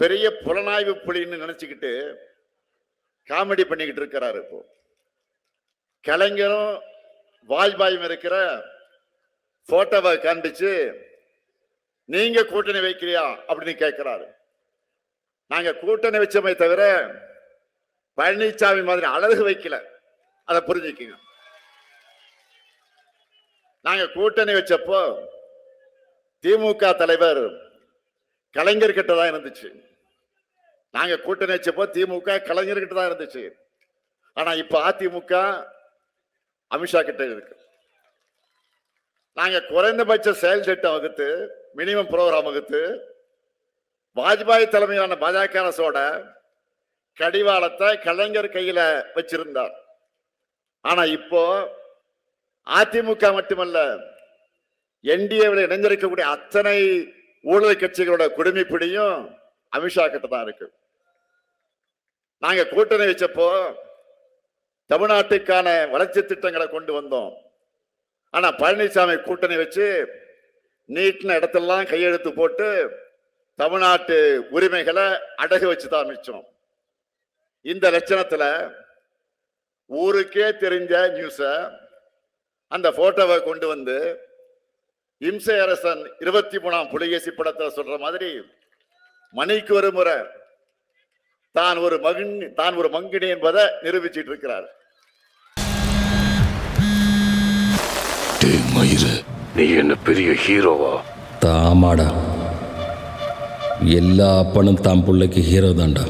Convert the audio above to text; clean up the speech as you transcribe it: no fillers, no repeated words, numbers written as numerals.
பெரிய புலனாய்வு புலின்னு நினைச்சுக்கிட்டு காமெடி பண்ணிக்கிட்டு இருக்கிறாரு. இப்போ கலைஞரும் வாஜ்பாயும் இருக்கிற போட்டோவை காண்பிச்சு நீங்க கூட்டணி வைக்கிறியா அப்படின்னு கேட்கிறாரு. நாங்க கூட்டணி வச்சோமே தவிர பழனிசாமி மாதிரி அழகு வைக்கல, அதை புரிஞ்சுக்குங்க. நாங்க கூட்டணி வச்சப்போ திமுக தலைவர் கலைஞர் கிட்ட தான் இருந்துச்சு. நாங்க கூட்டணி வச்சப்போ திமுக கலைஞர் கிட்ட தான் இருந்துச்சு. ஆனா இப்ப அதிமுக அமித்ஷா கிட்ட இருக்கு. நாங்க குறைந்தபட்ச செயல் திட்டம் வகுத்து, மினிமம் ப்ரோக்ராம் வகுத்து, வாஜ்பாய் தலைமையிலான பாஜக அரசோட கடிவாளத்தை கலைஞர் கையில வச்சிருந்தார். ஆனா இப்போ அதிமுக மட்டுமல்ல, என்டிஏவில் இணைந்திருக்கக்கூடிய அத்தனை ஊழல் கட்சிகளோட குடுமிப்பிடியும் அமித்ஷா கிட்ட தான் இருக்கு. நாங்க கூட்டணி வச்சப்போ தமிழ்நாட்டுக்கான வளர்ச்சி திட்டங்களை கொண்டு வந்தோம். ஆனா பழனிசாமி கூட்டணி வச்சு நீட்டின இடத்தெல்லாம் கையெழுத்து போட்டு தமிழ்நாட்டு உரிமைகளை அடகு வச்சுதான் மிச்சம். இந்த லட்சணத்துல ஊருக்கே தெரிஞ்ச நியூஸ அந்த போட்டோவை கொண்டு வந்து இம்சை அரசன் 23ஆம் புலிகேசி படத்துல சொல்ற மாதிரி மணிக்கு ஒரு முறை தான் ஒரு மங்கினி என்பதை நிரூபிச்சிட்டு இருக்கிறார். நீ என்ன பெரிய ஹீரோவா? தாமாடா, எல்லா அப்பனும் தான் பிள்ளைக்கு ஹீரோ தான்டா.